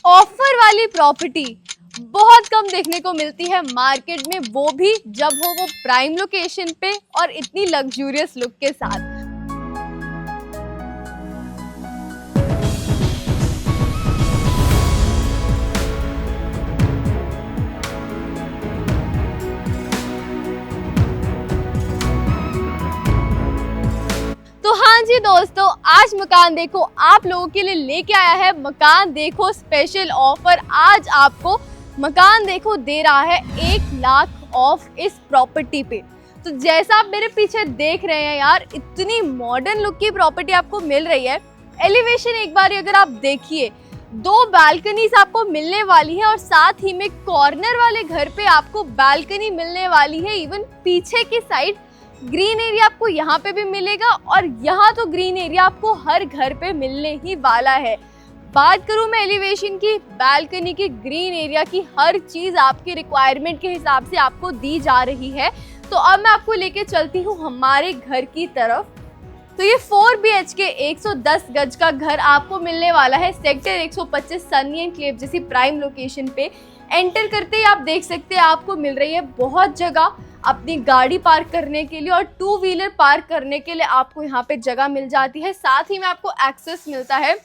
Offer वाली property बहुत कम देखने को मिलती है मार्केट में, वो भी जब हो वो प्राइम लोकेशन पे और इतनी लग्जूरियस लुक के साथ। तो हाँ जी दोस्तों, आज मकान देखो आप लोगों के लिए लेके आया है मकान देखो स्पेशल ऑफर। आज आपको मकान देखो दे रहा है 1 लाख ऑफ इस प्रॉपर्टी पे। तो जैसा आप मेरे पीछे देख रहे हैं यार, इतनी मॉडर्न लुक की प्रॉपर्टी आपको मिल रही है। एलिवेशन एक बार अगर आप देखिए, 2 बालकनीज आपको मिलने वाली है और साथ ही में कॉर्नर वाले घर पे आपको बालकनी मिलने वाली है। इवन पीछे की साइड ग्रीन एरिया आपको यहाँ पे भी मिलेगा और यहाँ तो ग्रीन एरिया आपको हर घर पे मिलने ही वाला है। बात करूँ मैं एलिवेशन की, बालकनी की, ग्रीन एरिया की, हर चीज आपकी रिक्वायरमेंट के हिसाब से आपको दी जा रही है। तो अब मैं आपको लेके चलती हूँ हमारे घर की तरफ। तो ये 4 BHK 110 गज का घर आपको मिलने वाला है सेक्टर 125 सनी एनक्लेव जैसी प्राइम लोकेशन पे। एंटर करते ही आप देख सकते हैं आपको मिल रही है बहुत जगह अपनी गाड़ी पार्क करने के लिए और 2 व्हीलर पार्क करने के लिए आपको यहाँ पे जगह मिल जाती है। साथ ही में आपको एक्सेस मिलता है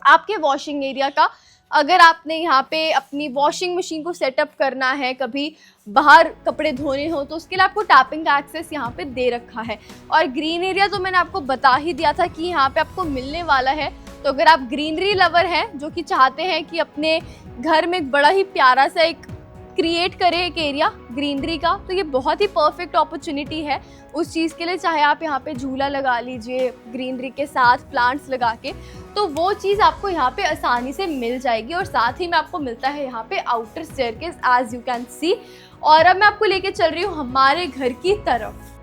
आपके वॉशिंग एरिया का। अगर आपने यहाँ पे अपनी वॉशिंग मशीन को सेटअप करना है, कभी बाहर कपड़े धोने हो, तो उसके लिए आपको टैपिंग का एक्सेस यहाँ पे दे रखा है। और ग्रीन एरिया तो मैंने आपको बता ही दिया था कि यहाँ पे आपको मिलने वाला है। तो अगर आप ग्रीनरी लवर हैं जो कि चाहते हैं कि अपने घर में एक बड़ा ही प्यारा सा एक क्रिएट करें एक एरिया ग्रीनरी का, तो ये बहुत ही परफेक्ट अपॉर्चुनिटी है उस चीज़ के लिए। चाहे आप यहाँ पे झूला लगा लीजिए ग्रीनरी के साथ प्लांट्स लगा के, तो वो चीज़ आपको यहाँ पे आसानी से मिल जाएगी। और साथ ही में आपको मिलता है यहाँ पे outer staircase as you can see. और अब मैं आपको लेके चल रही हूँ हमारे घर की तरफ।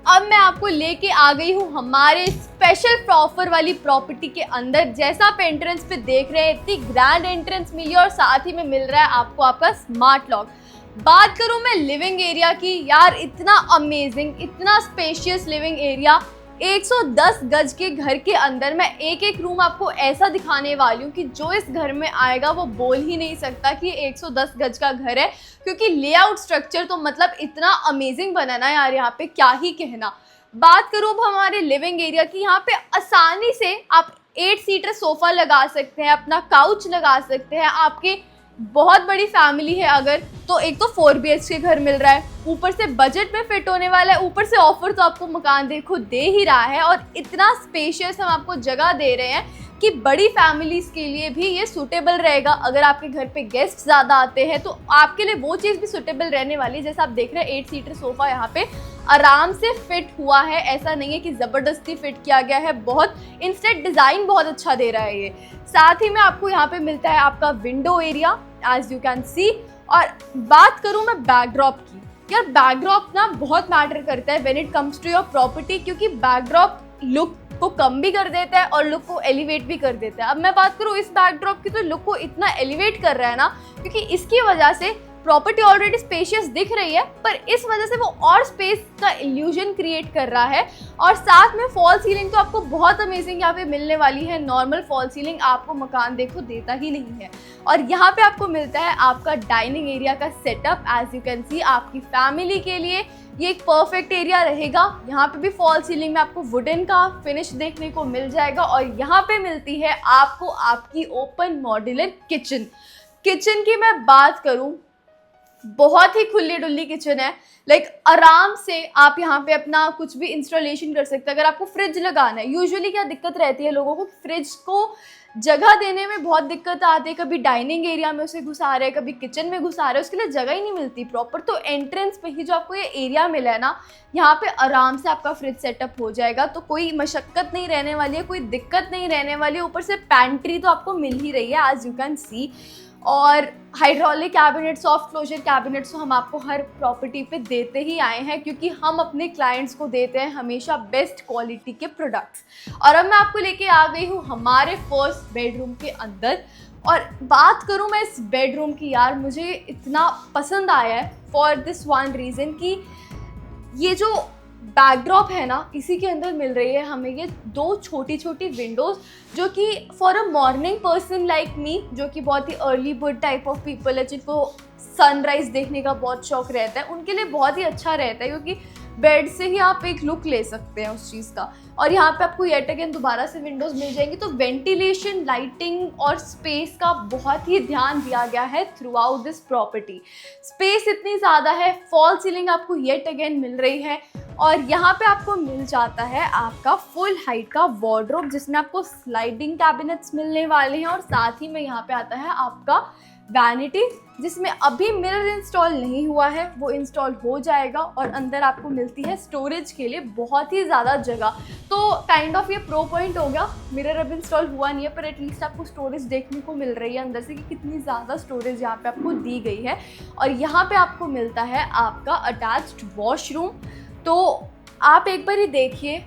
अब मैं आपको लेके आ गई हूँ हमारे स्पेशल ऑफर वाली प्रॉपर्टी के अंदर। जैसा आप एंट्रेंस पे देख रहे हैं, इतनी ग्रैंड एंट्रेंस मिली और साथ ही में मिल रहा है आपको आपका स्मार्ट लॉक। बात करूँ मैं लिविंग एरिया की, यार इतना अमेजिंग, इतना स्पेशियस लिविंग एरिया। 110 गज के घर के अंदर मैं एक एक रूम आपको ऐसा दिखाने वाली हूँ कि जो इस घर में आएगा वो बोल ही नहीं सकता कि 110 गज का घर है, क्योंकि लेआउट स्ट्रक्चर तो मतलब इतना अमेजिंग बना ना यार, यहाँ पे क्या ही कहना। बात करूँ अब हमारे लिविंग एरिया की, यहाँ पे आसानी से आप 8 सीटर सोफा लगा सकते हैं, अपना काउच लगा सकते हैं। आपके बहुत बड़ी फैमिली है अगर, तो एक तो 4 BHK घर मिल रहा है, ऊपर से बजट में फिट होने वाला है, ऊपर से ऑफर तो आपको मकान देखो दे ही रहा है। और इतना स्पेशियस हम आपको जगह दे रहे हैं कि बड़ी फैमिलीज के लिए भी ये सूटेबल रहेगा। अगर आपके घर पे गेस्ट ज़्यादा आते हैं तो आपके लिए वो चीज़ भी सूटेबल रहने वाली है। जैसा आप देख रहे हैं 8 सीटर सोफ़ा यहाँ पे आराम से फिट हुआ है, ऐसा नहीं है कि ज़बरदस्ती फिट किया गया है। बहुत इंस्टेंट डिज़ाइन बहुत अच्छा दे रहा है ये। साथ ही में आपको यहाँ पे मिलता है आपका window area as you can see. और बात करूँ मैं बैकड्रॉप की, यार बैकड्रॉप ना बहुत मैटर करता है when it comes to your property, क्योंकि बैकड्रॉप लुक को कम भी कर देता है और लुक को एलिवेट भी कर देता है। अब मैं बात करूँ इस बैकड्रॉप की, तो लुक को इतना एलिवेट कर रहा है ना, क्योंकि इसकी वजह से प्रॉपर्टी ऑलरेडी स्पेशियस दिख रही है, पर इस वजह से वो और स्पेस का इल्यूजन क्रिएट कर रहा है। और साथ में फॉल सीलिंग तो आपको बहुत अमेजिंग यहाँ पे मिलने वाली है। नॉर्मल फॉल सीलिंग आपको मकान देखो देता ही नहीं है। और यहाँ पे आपको मिलता है आपका डाइनिंग एरिया का setup as you can see. आपकी फैमिली के लिए ये एक परफेक्ट एरिया रहेगा। यहाँ पे भी फॉल सीलिंग में आपको वुडन का फिनिश देखने को मिल जाएगा। और यहाँ पे मिलती है आपको आपकी ओपन मॉड्यूलर किचन। किचन की मैं बात करूँ, बहुत ही खुली डुल्ली किचन है। लाइक आराम से आप यहाँ पे अपना कुछ भी इंस्टॉलेशन कर सकते हैं। अगर आपको फ्रिज लगाना है, यूजुअली क्या दिक्कत रहती है लोगों को, फ्रिज को जगह देने में बहुत दिक्कत आती है। कभी डाइनिंग एरिया में उसे घुसा रहे, कभी किचन में घुसा रहे, उसके लिए जगह ही नहीं मिलती प्रॉपर। तो एंट्रेंस पे ही जो आपको ये एरिया मिला है ना, यहाँ पे आराम से आपका फ्रिज सेटअप हो जाएगा। तो कोई मशक्कत नहीं रहने वाली है, कोई दिक्कत नहीं रहने वाली है। ऊपर से पैंट्री तो आपको मिल ही रही है एज यू कैन सी। और hydraulic cabinet, soft closer cabinets तो हम आपको हर प्रॉपर्टी पे देते ही आए हैं, क्योंकि हम अपने क्लाइंट्स को देते हैं हमेशा बेस्ट क्वालिटी के प्रोडक्ट्स। और अब मैं आपको लेके आ गई हूँ हमारे फर्स्ट बेडरूम के अंदर। और बात करूँ मैं इस बेडरूम की, यार मुझे इतना पसंद आया है फॉर दिस वन रीज़न कि ये जो बैकड्रॉप है ना, इसी के अंदर मिल रही है हमें ये 2 छोटी छोटी विंडोज़, जो कि for a morning person like me, जो कि बहुत ही early bird type of people है, जिनको सनराइज़ देखने का बहुत शौक रहता है, उनके लिए बहुत ही अच्छा रहता है, क्योंकि बेड से ही आप एक लुक ले सकते हैं उस चीज़ का। और यहाँ पे आपको येट अगेन दोबारा से विंडोज़ मिल जाएंगी। तो वेंटिलेशन, लाइटिंग और स्पेस का बहुत ही ध्यान दिया गया है through out this property. Space इतनी ज़्यादा है, फॉल सीलिंग आपको येट अगेन मिल रही है, और यहाँ पे आपको मिल जाता है आपका फुल हाइट का वार्डरोब, जिसमें आपको स्लाइडिंग कैबिनेट्स मिलने वाले हैं, और साथ ही में यहाँ पे आता है आपका वैनिटी, जिसमें अभी मिरर इंस्टॉल नहीं हुआ है, वो इंस्टॉल हो जाएगा। और अंदर आपको मिलती है स्टोरेज के लिए बहुत ही ज़्यादा जगह। तो काइंड ऑफ ये प्रो पॉइंट हो गया, मिरर अब इंस्टॉल हुआ नहीं है, पर एटलीस्ट आपको स्टोरेज देखने को मिल रही है अंदर से कि कितनी ज़्यादा स्टोरेज यहाँ पे आपको दी गई है। और यहाँ पे आपको मिलता है आपका अटैच्ड वॉशरूम। तो आप एक बार ही देखिए,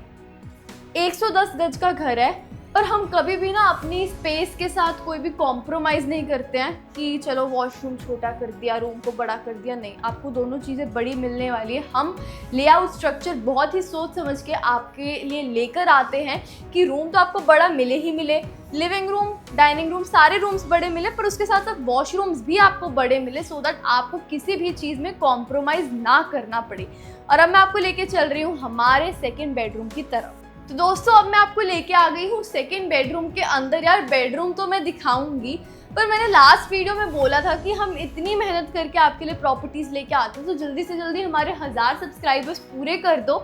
110 गज का घर है, पर हम कभी भी ना अपनी स्पेस के साथ कोई भी कॉम्प्रोमाइज़ नहीं करते हैं कि चलो वॉशरूम छोटा कर दिया, रूम को बड़ा कर दिया। नहीं, आपको दोनों चीज़ें बड़ी मिलने वाली है। हम लेआउट स्ट्रक्चर बहुत ही सोच समझ के आपके लिए लेकर आते हैं कि रूम तो आपको बड़ा मिले ही मिले, लिविंग रूम, डाइनिंग रूम, सारे रूम्स बड़े मिले, पर उसके साथ साथ वॉशरूम्स भी आपको बड़े मिले, सो दैट आपको किसी भी चीज़ में कॉम्प्रोमाइज़ ना करना पड़े। और अब मैं आपको लेके चल रही हूँ हमारे सेकेंड बेडरूम की तरफ। तो दोस्तों, अब मैं आपको लेके आ गई हूँ सेकेंड बेडरूम के अंदर। यार, बेडरूम तो मैं दिखाऊंगी, पर मैंने लास्ट वीडियो में बोला था कि हम इतनी मेहनत करके आपके लिए प्रॉपर्टीज़ लेके आते हैं, तो जल्दी से जल्दी हमारे 1000 सब्सक्राइबर्स पूरे कर दो,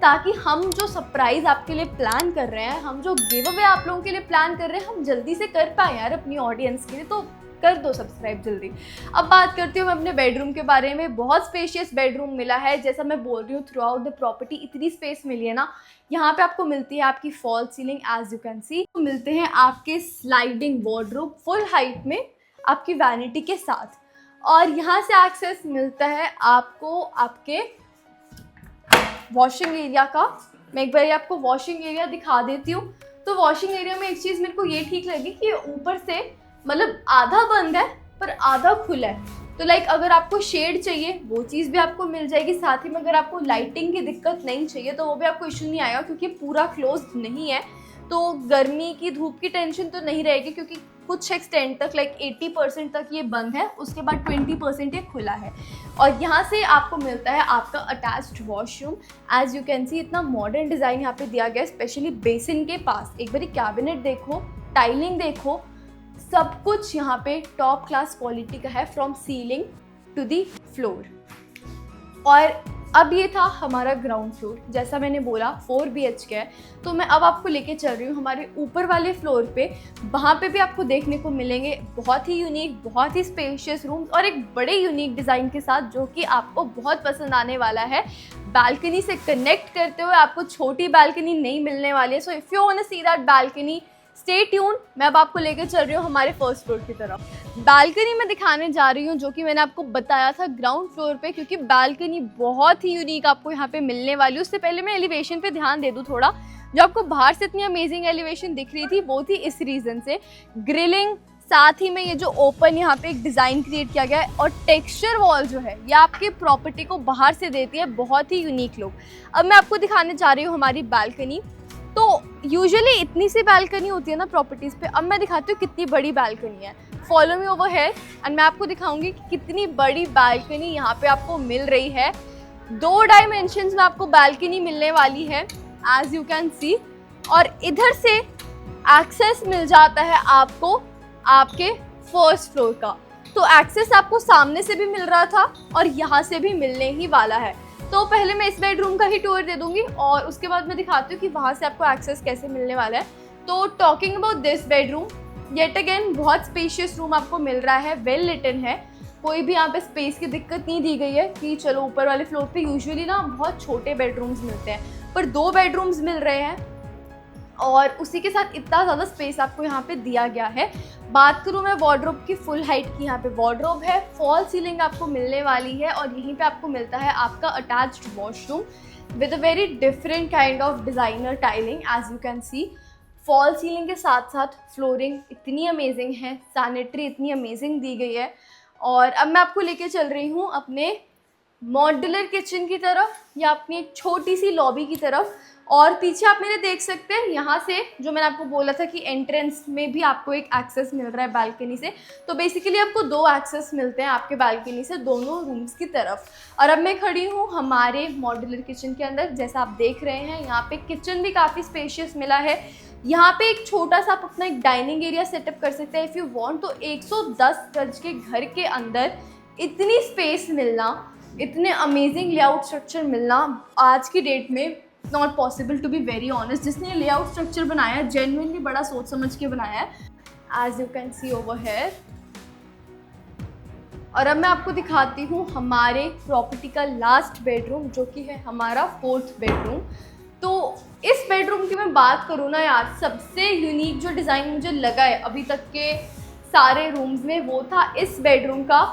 ताकि हम जो सरप्राइज़ आपके लिए प्लान कर रहे हैं, हम जो गिव अवे आप लोगों के लिए प्लान कर रहे हैं, हम जल्दी से कर पाएँ यार अपनी ऑडियंस के लिए। तो कर दो सब्सक्राइब जल्दी। अब बात करती हूँ मैं अपने बेडरूम के बारे में। बहुत स्पेशियस बेडरूम मिला है, जैसा मैं बोल रही हूँ थ्रू आउट द प्रॉपर्टी इतनी स्पेस मिली है ना। यहाँ पे आपको मिलती है आपकी false ceiling, as you can see. मिलते हैं आपके स्लाइडिंग वार्डरोब फुल हाइट में आपकी वैनिटी के साथ, और यहाँ से एक्सेस मिलता है आपको आपके वॉशिंग एरिया का। मैं एक बार आपको वॉशिंग एरिया दिखा देती हूँ। तो वॉशिंग एरिया में एक चीज़ मेरे को ये ठीक लगी कि ऊपर से मतलब आधा बंद है पर आधा खुला है। तो लाइक अगर आपको शेड चाहिए वो चीज़ भी आपको मिल जाएगी, साथ ही में अगर आपको लाइटिंग की दिक्कत नहीं चाहिए तो वो भी आपको इशू नहीं आएगा, क्योंकि पूरा क्लोज नहीं है। तो गर्मी की, धूप की टेंशन तो नहीं रहेगी, क्योंकि कुछ एक्सटेंड तक लाइक 80% तक ये बंद है, उसके बाद 20% ये खुला है। और यहाँ से आपको मिलता है आपका attached washroom. As you can see, इतना मॉडर्न डिज़ाइन यहाँ पे दिया गया है, स्पेशली बेसिन के पास। एक बारी कैबिनेट देखो, टाइलिंग देखो, सब कुछ यहाँ पे टॉप क्लास क्वालिटी का है, from ceiling to the floor. और अब ये था हमारा ग्राउंड फ्लोर। जैसा मैंने बोला 4 BHK है, तो मैं अब आपको लेके चल रही हूँ हमारे ऊपर वाले फ्लोर पे। वहाँ पे भी आपको देखने को मिलेंगे बहुत ही यूनिक, बहुत ही स्पेशियस रूम्स, और एक बड़े यूनिक डिज़ाइन के साथ, जो कि आपको बहुत पसंद आने वाला है। बालकनी से कनेक्ट करते हुए आपको छोटी बालकनी नहीं मिलने वाली है। So if you want to see that balcony, stay tune. मैं अब आपको लेकर चल रही हूँ हमारे फर्स्ट फ्लोर की तरफ। बालकनी में दिखाने जा रही हूँ, जो कि मैंने आपको बताया था ग्राउंड फ्लोर पे, क्योंकि बालकनी बहुत ही यूनिक आपको यहाँ पे मिलने वाली है। उससे पहले मैं एलिवेशन पे ध्यान दे दूँ थोड़ा। जो आपको बाहर से इतनी अमेजिंग एलिवेशन दिख रही थी, वो थी इस रीज़न से, ग्रिलिंग, साथ ही में ये जो ओपन यहाँ पे एक डिज़ाइन क्रिएट किया गया है, और टेक्सचर वॉल जो है ये आपकी प्रॉपर्टी को बाहर से देती है बहुत ही यूनिक लुक। अब मैं आपको दिखाने जा रही हूँ हमारी बालकनी। तो यूजुअली इतनी सी बालकनी होती है ना प्रॉपर्टीज़ पे। अब मैं दिखाती हूँ कितनी बड़ी बालकनी है। फॉलो मी ओवर है एंड मैं आपको दिखाऊंगी कि कितनी बड़ी बालकनी यहाँ पे आपको मिल रही है। 2 डायमेंशंस में आपको बालकनी मिलने वाली है, एज यू कैन सी। और इधर से एक्सेस मिल जाता है आपको आपके फर्स्ट फ्लोर का। तो एक्सेस आपको सामने से भी मिल रहा था और यहाँ से भी मिलने ही वाला है। तो पहले मैं इस बेडरूम का ही टूर दे दूंगी और उसके बाद मैं दिखाती हूँ कि वहाँ से आपको एक्सेस कैसे मिलने वाला है। तो talking about this bedroom, yet again बहुत स्पेशियस रूम आपको मिल रहा है, वेल लिटन है। कोई भी यहाँ पे स्पेस की दिक्कत नहीं दी गई है कि चलो ऊपर वाले फ्लोर पे यूजुअली ना बहुत छोटे बेडरूम्स मिलते हैं, पर 2 बेडरूम्स मिल रहे हैं और उसी के साथ इतना ज़्यादा स्पेस आपको यहाँ पे दिया गया है। बात करूँ मैं वार्डरोब की, फुल हाइट की यहाँ पे वार्डरोब है, फॉल सीलिंग आपको मिलने वाली है और यहीं पे आपको मिलता है आपका attached washroom with a very different kind of designer tiling, as you can see. False ceiling के साथ साथ फ्लोरिंग इतनी अमेजिंग है, सैनिटरी इतनी अमेजिंग दी गई है। और अब मैं आपको लेके चल रही हूँ अपने मॉड्यूलर किचन की तरफ या अपनी एक छोटी सी लॉबी की तरफ। और पीछे आप मेरे देख सकते हैं, यहाँ से जो मैंने आपको बोला था कि एंट्रेंस में भी आपको एक एक्सेस मिल रहा है बालकनी से। तो बेसिकली आपको 2 एक्सेस मिलते हैं आपके बालकनी से दोनों रूम्स की तरफ। और अब मैं खड़ी हूँ हमारे मॉड्यूलर किचन के अंदर। जैसा आप देख रहे हैं, यहाँ पे किचन भी काफ़ी स्पेशियस मिला है। यहाँ पे एक छोटा सा आप अपना एक डाइनिंग एरिया सेटअप कर सकते हैं इफ़ यू वांट। तो 110 गज के घर के अंदर इतनी स्पेस मिलना, इतने अमेजिंग लेआउट स्ट्रक्चर मिलना आज की डेट में not possible, to be very honest. जिसने लेआउट स्ट्रक्चर बनाया है जेन्युइनली बड़ा सोच समझ के बनाया है, as you can see over here. और अब मैं आपको दिखाती हूँ हमारे प्रॉपर्टी का लास्ट बेडरूम, जो कि है हमारा 4th बेडरूम। तो इस बेडरूम की मैं बात करूँ ना यार, सबसे यूनिक जो डिज़ाइन मुझे लगा है अभी तक के सारे रूम्स में, वो था इस बेडरूम का।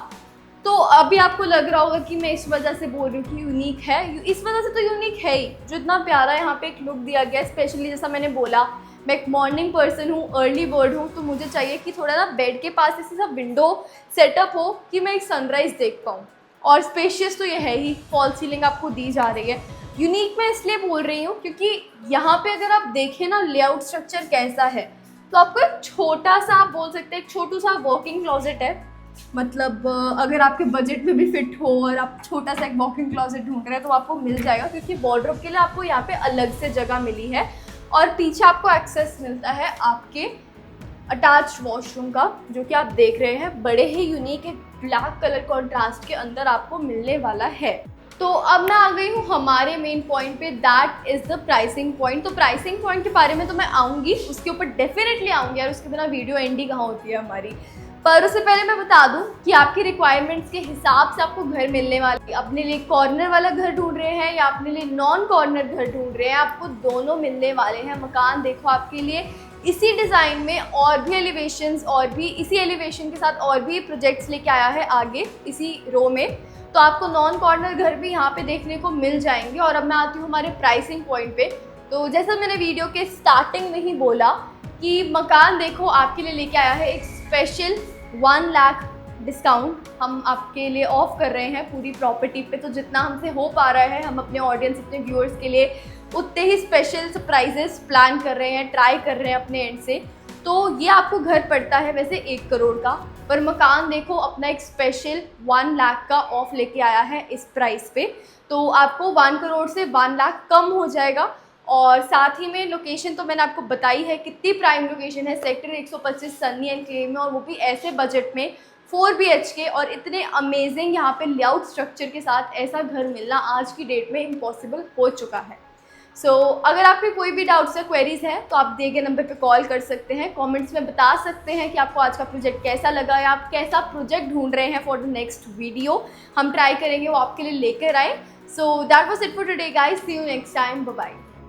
तो अभी आपको लग रहा होगा कि मैं इस वजह से बोल रही हूँ कि यूनिक है। इस वजह से तो यूनिक है ही, जो इतना प्यारा यहाँ पे एक लुक दिया गया है। स्पेशली जैसा मैंने बोला, मैं एक मॉर्निंग पर्सन हूँ, अर्ली बर्ड हूँ, तो मुझे चाहिए कि थोड़ा ना बेड के पास ऐसी सा विंडो सेटअप हो कि मैं एक सनराइज़ देख पाऊँ। और स्पेशियस तो ये है ही, फॉल सीलिंग आपको दी जा रही है। यूनिक मैं इसलिए बोल रही हूँ क्योंकि यहाँ पे अगर आप देखें ना लेआउट स्ट्रक्चर कैसा है, तो आपको एक छोटा सा, आप बोल सकते हैं एक छोटू सा वॉकिंग क्लोजेट है। मतलब अगर आपके बजट में भी फिट हो और आप छोटा सा एक वॉकिंग क्लोजेट ढूंढ रहे हैं तो आपको मिल जाएगा, क्योंकि वार्डरोब के लिए आपको यहाँ पे अलग से जगह मिली है। और पीछे आपको एक्सेस मिलता है आपके अटैच्ड वॉशरूम का, जो कि आप देख रहे हैं बड़े ही यूनिक एक ब्लैक कलर कॉन्ट्रास्ट के अंदर आपको मिलने वाला है। तो अब मैं आ गई हूँ हमारे मेन पॉइंट पे, that is the pricing point. तो प्राइसिंग पॉइंट के बारे में तो मैं आऊँगी, उसके ऊपर डेफिनेटली आऊँगी यार, उसके बिना वीडियो एंड ही कहाँ होती है हमारी। पर उससे पहले मैं बता दूं कि आपकी रिक्वायरमेंट्स के हिसाब से आपको घर मिलने वाले, अपने लिए कॉर्नर वाला घर ढूंढ रहे हैं या अपने लिए नॉन कॉर्नर घर ढूंढ रहे हैं, आपको दोनों मिलने वाले हैं। मकान देखो आपके लिए इसी डिज़ाइन में और भी एलिवेशंस, और भी इसी एलिवेशन के साथ और भी प्रोजेक्ट्स लेके आया है आगे इसी रो में। तो आपको नॉन कॉर्नर घर भी यहाँ पे देखने को मिल जाएंगे। और अब मैं आती हूँ हमारे प्राइसिंग पॉइंट पे। तो जैसा मैंने वीडियो के स्टार्टिंग में ही बोला कि मकान देखो आपके लिए लेके आया है एक स्पेशल 1 लाख डिस्काउंट हम आपके लिए ऑफ कर रहे हैं पूरी प्रॉपर्टी पे। तो जितना हमसे हो पा रहा है, हम अपने ऑडियंस, अपने व्यूअर्स के लिए उतने ही स्पेशल सरप्राइजेस प्लान कर रहे हैं, ट्राई कर रहे हैं अपने एंड से। तो ये आपको घर पड़ता है वैसे 1 करोड़ का, पर मकान देखो अपना एक स्पेशल 1 लाख का ऑफ लेके आया है इस प्राइस पे। तो आपको 1 करोड़ से 1 लाख कम हो जाएगा। और साथ ही में लोकेशन तो मैंने आपको बताई है कितनी प्राइम लोकेशन है, सेक्टर 125 सन्नी एनक्लेव में, और वो भी ऐसे बजट में 4 BHK और इतने अमेजिंग यहाँ पे लेआउट स्ट्रक्चर के साथ ऐसा घर मिलना आज की डेट में इम्पॉसिबल हो चुका है। सो अगर आपके कोई भी डाउट्स या क्वेरीज हैं तो आप दिए गए नंबर पे कॉल कर सकते हैं, कमेंट्स में बता सकते हैं कि आपको आज का प्रोजेक्ट कैसा लगा या आप कैसा प्रोजेक्ट ढूंढ रहे हैं फॉर द नेक्स्ट वीडियो। हम ट्राई करेंगे वो आपके लिए लेकर आए। So that was it for today guys, see you next time, bye bye.